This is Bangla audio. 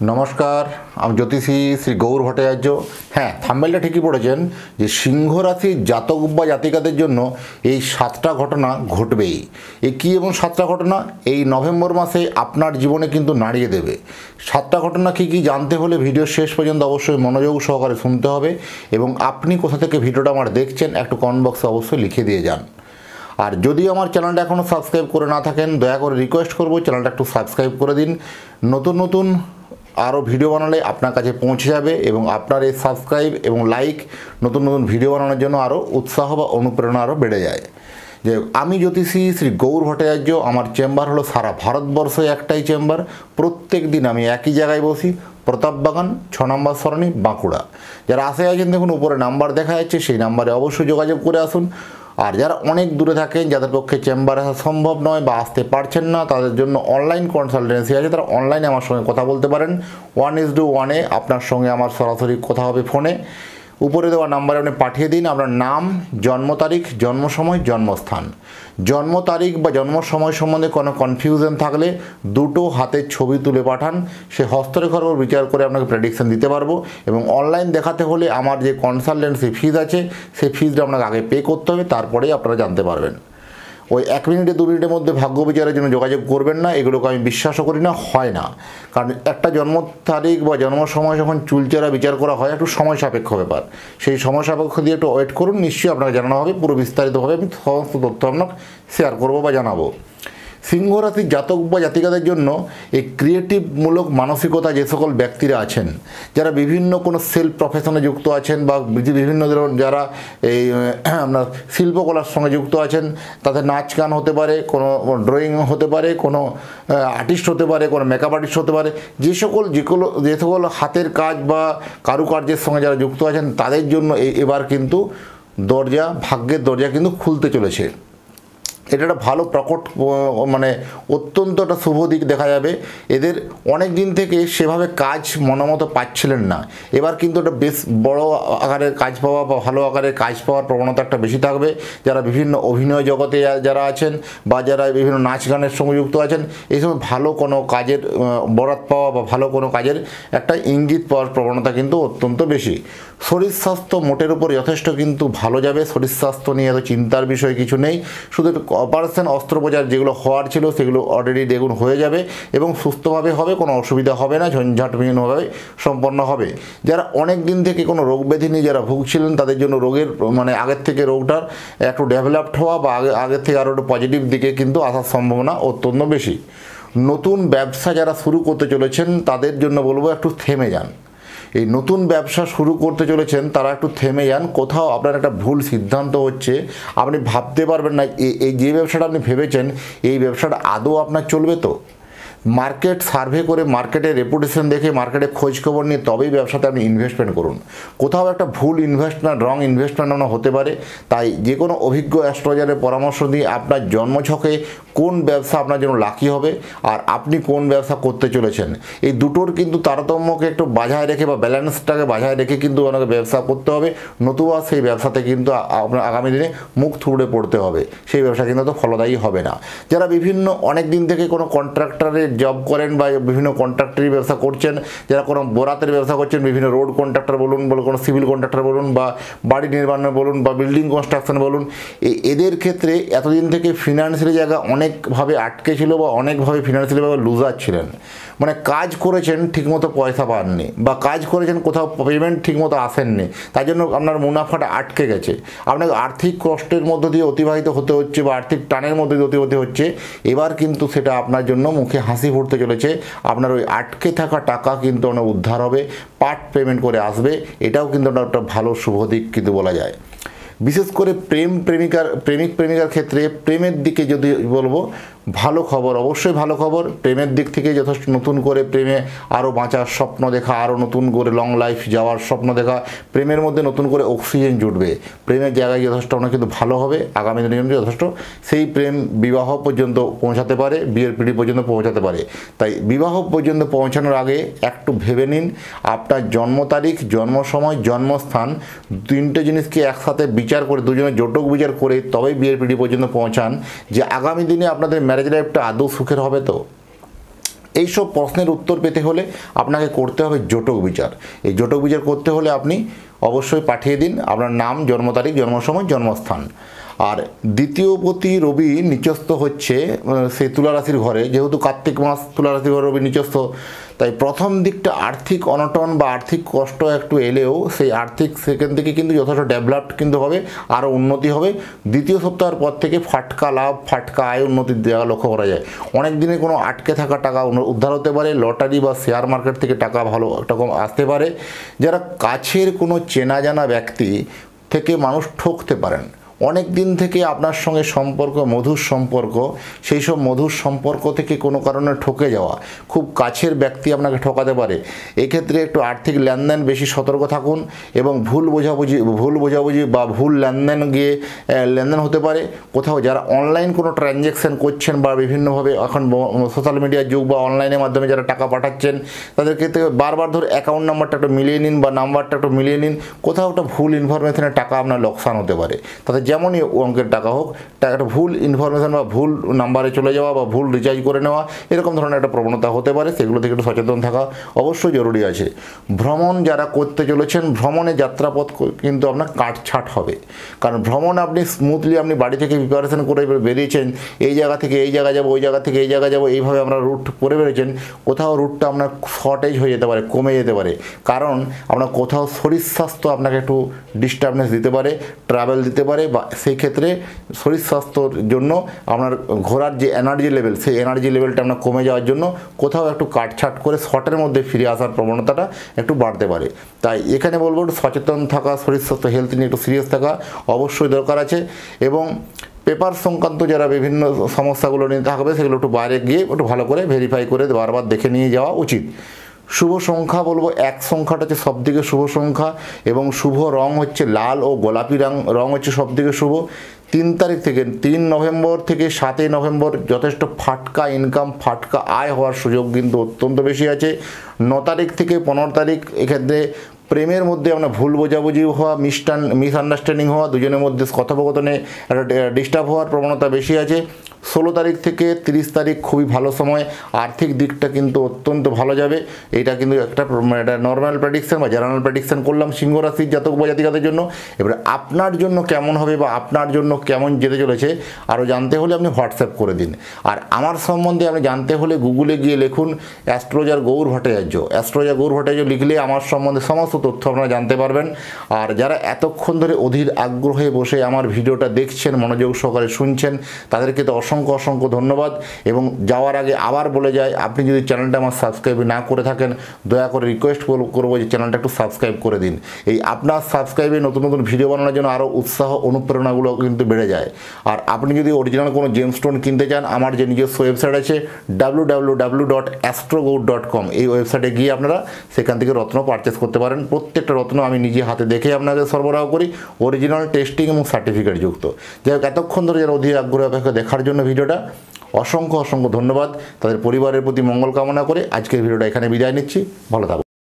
নমস্কার, আমি জ্যোতিষী শ্রী গৌর ভট্টাচার্য। হ্যাঁ, থাম্বনেলটা ঠিকই পড়েছেন যে সিংহ রাশির জাতক বা জাতিকাদের জন্য এই 7টা ঘটনা ঘটবেই। কী এবং 7টা ঘটনা এই নভেম্বর মাসে আপনার জীবনে কিন্তু নাড়িয়ে দেবে। 7টা ঘটনা কী কী জানতে হলে ভিডিও শেষ পর্যন্ত অবশ্যই মনোযোগ সহকারে শুনতে হবে এবং আপনি কোথা থেকে ভিডিওটা আমার দেখছেন একটু কমেন্ট বক্সে অবশ্যই লিখে দিয়ে যান। আর যদি আমার চ্যানেলটা এখনও সাবস্ক্রাইব করে না থাকেন দয়া করে রিকোয়েস্ট করব চ্যানেলটা একটু সাবস্ক্রাইব করে দিন। নতুন নতুন আরও ভিডিও বানালে আপনার কাছে পৌঁছে যাবে এবং আপনার এই সাবস্ক্রাইব এবং লাইক নতুন নতুন ভিডিও বানানোর জন্য আরও উৎসাহ বা অনুপ্রেরণা আরও বেড়ে যায়। যে আমি জ্যোতিষী শ্রী গৌর ভট্টাচার্য, আমার চেম্বার হলো সারা ভারতবর্ষে একটাই চেম্বার। প্রত্যেক দিন আমি একই জায়গায় বসি, প্রতাপবাগান 6 নম্বর সরণি, বাঁকুড়া। যারা আসে আছেন দেখুন উপরে নাম্বার দেখা যাচ্ছে, সেই নাম্বারে অবশ্যই যোগাযোগ করে আসুন। আর যারা অনেক দূরে থাকেন, যাদের পক্ষে চেম্বারে আসা সম্ভব নয় বা আসতে পারছেন না, তাদের জন্য অনলাইন কনসালটেন্সি আছে। তারা অনলাইনে আমার সঙ্গে কথা বলতে পারেন। 1:1 আপনার সঙ্গে আমার সরাসরি কথা হবে ফোনে। উপরে দেওয়া নাম্বারে আপনি পাঠিয়ে দিন আপনার নাম, জন্ম তারিখ, জন্ম সময়, জন্মস্থান। জন্ম তারিখ বা জন্ম সময় সম্বন্ধে কোনো কনফিউশন থাকলে দুটো হাতের ছবি তুলে পাঠান। সে হস্তরেখার উপর বিচার করে আপনাকে প্রেডিকশন দিতে পারবো। এবং অনলাইন দেখাতে হলে আমার যে কনসালটেন্সি ফিজ আছে সেই ফিজটা আপনাকে আগে পে করতে হবে, তারপরেই আপনারা জানতে পারবেন। ওই 1 মিনিটে 2 মিনিটের মধ্যে ভাগ্য বিচারের জন্য যোগাযোগ করবেন না, এগুলোকে আমি বিশ্বাসও করি না, হয় না। কারণ একটা জন্ম তারিখ বা জন্ম সময় যখন চুলচেরা বিচার করা হয় একটু সময় সাপেক্ষ ব্যাপার। সেই সময় সাপেক্ষ দিয়ে একটু ওয়েট করুন, নিশ্চয়ই আপনাকে জানানো হবে। পুরো বিস্তারিতভাবে আমি সমস্ত তথ্য আপনাকে শেয়ার করবো বা জানাবো। সিংহ রাশির জাতক বা জাতিকাদের জন্য এই ক্রিয়েটিভমূলক মানসিকতা যে সকল ব্যক্তিরা আছেন, যারা বিভিন্ন কোনো সেলফ প্রফেশনে যুক্ত আছেন বা বিভিন্ন ধরনের যারা এই আপনার শিল্পকলার সঙ্গে যুক্ত আছেন, তাদের নাচ গান হতে পারে, কোনো ড্রয়িং হতে পারে, কোনো আর্টিস্ট হতে পারে, কোনো মেকআপ আর্টিস্ট হতে পারে, যে সকল হাতের কাজ বা কারুকার্যের সঙ্গে যারা যুক্ত আছেন তাদের জন্য এবার কিন্তু ভাগ্যের দরজা কিন্তু খুলতে চলেছে। এটা একটা ভালো প্রকট মানে অত্যন্ত একটা শুভ দিক দেখা যাবে। এদের অনেক দিন থেকে সেভাবে কাজ মনোমতো পাচ্ছিলেন না, এবার কিন্তু একটা বেশ বড় আকারের কাজ পাওয়া বা ভালো আকারের কাজ পাওয়ার প্রবণতা একটা বেশি থাকবে। যারা বিভিন্ন অভিনয় জগতে যারা আছেন বা যারা বিভিন্ন নাচ গানের সঙ্গে যুক্ত আছেন, এই সময় ভালো কোনো কাজের বরাত পাওয়া বা ভালো কোনো কাজের একটা ইঙ্গিত পাওয়ার প্রবণতা কিন্তু অত্যন্ত বেশি। শরীর স্বাস্থ্য মোটের উপর যথেষ্ট কিন্তু ভালো যাবে। শরীর স্বাস্থ্য নিয়ে এত চিন্তার বিষয় কিছু নেই। শুধু অপারেশন অস্ত্রোপচার যেগুলো হওয়ার ছিল সেগুলো অলরেডি দেখুন হয়ে যাবে এবং সুস্থভাবে হবে, কোনো অসুবিধা হবে না, ঝঞ্ঝাটবিহীনভাবে সম্পন্ন হবে। যারা অনেক দিন থেকে কোনো রোগ ব্যাধি নিয়ে যারা ভুগছিলেন তাদের জন্য রোগের আগের থেকে রোগটার একটু ডেভেলপড হওয়া বা আগের থেকে আরও একটু পজিটিভ দিকে কিন্তু আসার সম্ভাবনা অত্যন্ত বেশি। নতুন ব্যবসা যারা শুরু করতে চলেছেন তাদের জন্য বলবো একটু থেমে যান। এই নতুন ব্যবসা শুরু করতে চলেছেন তারা একটু থেমে যান। কোথাও আপনার একটা ভুল সিদ্ধান্ত হচ্ছে, আপনি ভাবতে পারবেন না এই যে ব্যবসাটা আপনি ভেবেছেন এই ব্যবসাটা আদৌ আপনার চলবে তো। মার্কেট সার্ভে করে, মার্কেটের রেপুটেশন দেখে, মার্কেটে খোঁজখবর নিয়ে তবেই ব্যবসাতে আপনি ইনভেস্টমেন্ট করুন। কোথাও একটা ভুল ইনভেস্টমেন্ট, রং ইনভেস্টমেন্ট আপনার হতে পারে। তাই যে কোনো অভিজ্ঞ অ্যাস্ট্রোলজারের পরামর্শ দিয়ে আপনার জন্মছকে কোন ব্যবসা আপনার জন্য লাকি হবে আর আপনি কোন ব্যবসা করতে চলেছেন এই দুটোর কিন্তু তারতম্যকে একটু বজায় রেখে বা ব্যালেন্সটাকে বজায় রেখে কিন্তু আপনাকে ব্যবসা করতে হবে। নতুবা সেই ব্যবসাতে কিন্তু আপনার আগামী দিনে মুখ থুবড়ে পড়তে হবে, সেই ব্যবসা কিন্তু তো ফলদায়ী হবে না। যারা বিভিন্ন অনেক দিন থেকে কোনো কন্ট্রাক্টরের জব করেন বা বিভিন্ন কন্ট্রাক্টরি ব্যবসা করছেন, যারা কোনো বোরাতের ব্যবসা করছেন, বিভিন্ন রোড কন্ট্রাক্টর বলুন, কোনো সিভিল কন্ট্রাক্টর বলুন বা বাড়ি নির্মাণে বলুন বা বিল্ডিং কনস্ট্রাকশন বলুন, এদের ক্ষেত্রে এতদিন থেকে ফিনান্সিয়ালি জায়গা অনেকভাবে আটকে ছিল বা অনেকভাবে ফিনান্সিয়ালিভাবে লুজার ছিলেন। কাজ করেছেন ঠিকমতো পয়সা পাননি বা কাজ করেছেন কোথাও পেমেন্ট ঠিকমতো আসেননি, তাই জন্য আপনার মুনাফাটা আটকে গেছে। আপনাকে আর্থিক কষ্টের মধ্য দিয়ে অতিবাহিত হতে হচ্ছে বা আর্থিক টানের মধ্যে দিয়ে অতিবাহিত হচ্ছে। এবার কিন্তু সেটা আপনার জন্য মুখে হাসি ফুটতে চলেছে। আপনার ওই আটকে থাকা টাকা কিন্তু অনেক উদ্ধার হবে, পার্ট পেমেন্ট করে আসবে। এটাও কিন্তু একটা ভালো শুভ দিক কিন্তু বলা যায়। বিশেষ করে প্রেমিক প্রেমিকার ক্ষেত্রে প্রেমের দিকে যদি বলবো ভালো খবর, অবশ্যই ভালো খবর। প্রেমের দিক থেকে যথেষ্ট নতুন করে প্রেমে আরও বাঁচার স্বপ্ন দেখা, আরও নতুন করে লং লাইফ যাওয়ার স্বপ্ন দেখা, প্রেমের মধ্যে নতুন করে অক্সিজেন জুটবে। প্রেমের জায়গায় যথেষ্ট অনেক কিন্তু ভালো হবে আগামী দিনের জন্য। যথেষ্ট সেই প্রেম বিবাহ পর্যন্ত পৌঁছাতে পারে, বিয়ের পিঁড়ি পর্যন্ত পৌঁছাতে পারে। তাই বিবাহ পর্যন্ত পৌঁছানোর আগে একটু ভেবে নিন আপনার জন্ম তারিখ, জন্ম সময়, জন্মস্থান তিনটে জিনিসকে একসাথে বিচার করে, দুজনের জটক বিচার করে তবেই বিয়ের পিঁড়ি পর্যন্ত পৌঁছান, যে আগামী দিনে আপনাদের ম্যারেজ লাইফটা আদৌ সুখের হবে তো। এইসব প্রশ্নের উত্তর পেতে হলে আপনাকে করতে হবে জটক বিচার। এই জটক বিচার করতে হলে আপনি অবশ্যই পাঠিয়ে দিন আপনার নাম, জন্ম তারিখ, জন্ম সময়, জন্মস্থান। আর দ্বিতীয়পতি রবি নিচস্থ হচ্ছে সেই তুলা রাশির ঘরে, যেহেতু কার্তিক মাস তুলা রাশির ঘরে রবি নিচস্থ, তাই প্রথম দিকটা আর্থিক অনটন বা আর্থিক কষ্ট একটু এলেও সেই আর্থিক সেখান থেকে কিন্তু যথেষ্ট ডেভেলপড কিন্তু হবে, আরও উন্নতি হবে। দ্বিতীয় সপ্তাহের পর থেকে ফাটকা লাভ, ফাটকা আয়, উন্নতির জায়গা লক্ষ্য করা যায়। অনেক দিনে কোনো আটকে থাকা টাকা উদ্ধার হতে পারে, লটারি বা শেয়ার মার্কেট থেকে টাকা ভালো একটা কম আসতে পারে। যারা কাছের কোনো চেনা জানা ব্যক্তি থেকে মানুষ ঠকতে পারেন, অনেক দিন থেকে আপনার সঙ্গে সম্পর্ক, মধুর সম্পর্ক, সেই সব মধুর সম্পর্ক থেকে কোনো কারণে ঠকে যাওয়া, খুব কাছের ব্যক্তি আপনাকে ঠকাতে পারে। এক্ষেত্রে একটু আর্থিক লেনদেন বেশি সতর্ক থাকুন এবং ভুল বোঝাবুঝি বা ভুল লেনদেন হতে পারে। কোথাও যারা অনলাইন কোনো ট্রানজ্যাকশান করছেন বা বিভিন্নভাবে এখন সোশ্যাল মিডিয়ার যুগ বা অনলাইনের মাধ্যমে যারা টাকা পাঠাচ্ছেন, তাদের ক্ষেত্রে বারবার ধরে অ্যাকাউন্ট নাম্বারটা একটু মিলিয়ে নিন বা নাম্বারটা একটু মিলিয়ে নিন। কোথাও একটা ভুল ইনফরমেশনে টাকা আপনার লোকসান হতে পারে। তাতে যেমনই অঙ্কের টাকা হোক, টাকাটা ভুল ইনফরমেশন বা ভুল নাম্বারে চলে যাওয়া বা ভুল রিচার্জ করে নেওয়া, এরকম ধরনের একটা প্রবণতা হতে পারে। সেগুলো থেকে একটু সচেতন থাকা অবশ্যই জরুরি আছে। ভ্রমণ যারা করতে চলেছেন, ভ্রমণে যাত্রাপথ কিন্তু আপনার কাটছাট হবে। কারণ ভ্রমণ আপনি স্মুথলি আপনি বাড়ি থেকে প্রিপারেশন করে বেরিয়েছেন, এই জায়গা থেকে এই জায়গা যাবো, ওই জায়গা থেকে এই জায়গা যাবো, এইভাবে আমরা রুট করে বেরিয়েছেন। কোথাও রুটটা আপনার শর্টেজ হয়ে যেতে পারে, কমে যেতে পারে, কারণ আপনার কোথাও শরীর স্বাস্থ্য আপনাকে একটু ডিস্টার্বেন্স দিতে পারে, ট্রাভেল দিতে পারে, বা সেই ক্ষেত্রে শরীর স্বাস্থ্যর জন্য আপনার ঘোরার যে এনার্জি লেভেল, সেই এনার্জি লেভেলটা আপনার কমে যাওয়ার জন্য কোথাও একটু কাটছাট করে শর্টের মধ্যে ফিরে আসার প্রবণতাটা একটু বাড়তে পারে। তাই এখানে বলবো একটু সচেতন থাকা, শরীর স্বাস্থ্য হেলথ নিয়ে একটু সিরিয়াস থাকা অবশ্যই দরকার আছে। এবং পেপার সংক্রান্ত যারা বিভিন্ন সমস্যাগুলো নিয়ে থাকবে, সেগুলো একটু বাইরে গিয়ে একটু ভালো করে ভেরিফাই করে বারবার দেখে নিয়ে যাওয়া উচিত। শুভ সংখ্যা বলবো 1 সংখ্যাটা হচ্ছে সবথেকে শুভ সংখ্যা, এবং শুভ রং হচ্ছে লাল ও গোলাপি রং হচ্ছে সবথেকে শুভ। 3 তারিখ থেকে 3 নভেম্বর থেকে 7 নভেম্বর যথেষ্ট ফাটকা ইনকাম, ফাটকা আয় হওয়ার সুযোগ কিন্তু অত্যন্ত বেশি আছে। 9 তারিখ থেকে 15 তারিখ এক্ষেত্রে প্রেমের মধ্যে আমরা ভুল বোঝাবুঝি হওয়া, মিসআন্ডারস্ট্যান্ডিং হওয়া, দুজনের মধ্যে কথোপকথনে একটা ডিস্টার্ব হওয়ার প্রবণতা বেশি আছে। 16 তারিখ থেকে 30 তারিখ খুবই ভালো সময়, আর্থিক দিকটা কিন্তু অত্যন্ত ভালো যাবে। এটা কিন্তু একটা নর্মাল প্রেডিকশন বা জেনারেল প্রেডিকশন করলাম সিংহ রাশির জাতক বা জাতিকাদের জন্য। এবারে আপনার জন্য কেমন হবে বা আপনার জন্য কেমন যেতে চলেছে আরও জানতে হলে আপনি হোয়াটসঅ্যাপ করে দিন। আর আমার সম্বন্ধে আপনি জানতে হলে গুগলে গিয়ে লিখুন অ্যাস্ট্রোলজার গৌর ভট্টাচার্য। অ্যাস্ট্রোলজার গৌর ভট্টাচার্য লিখলে আমার সম্বন্ধে সমস্ত তথ্য আপনারা জানতে পারবেন। আর যারা এতক্ষণ ধরে অধীর আগ্রহে বসে আমার ভিডিওটা দেখছেন, মনোযোগ সহকারে শুনছেন, তাদেরকে তো অসংখ্য ধন্যবাদ। এবং যাওয়ার আগে আবার বলে যাই, আপনি যদি চ্যানেলটা আমার সাবস্ক্রাইব না করে থাকেন, দয়া করে রিকোয়েস্ট করবো যে চ্যানেলটা একটু সাবস্ক্রাইব করে দিন। এই আপনার সাবস্ক্রাইবে নতুন ভিডিও বানানোর জন্য আরও উৎসাহ অনুপ্রেরণাগুলো কিন্তু বেড়ে যায়। আর আপনি যদি অরিজিনাল কোনো জেমস্টোন কিনতে চান, আমার যে নিজস্ব ওয়েবসাইট আছে www.astrogoud.com, এই ওয়েবসাইটে গিয়ে আপনারা সেখান থেকে রত্ন পারচেস করতে পারেন। প্রত্যেকটা রত্ন আমি নিজে হাতে দেখে আপনাদের সরবরাহ করি, অরিজিনাল টেস্টিং এবং সার্টিফিকেট যুক্ত। যাই হোক, এতক্ষণ ধরে যারা অধীর আগ্রহ অপেক্ষা দেখার জন্য ভিডিওটা অসংখ্য ধন্যবাদ। তাদের পরিবারের প্রতি মঙ্গল কামনা করে আজকের ভিডিওটা এখানে বিদায় নিচ্ছি। ভালো থাকুন।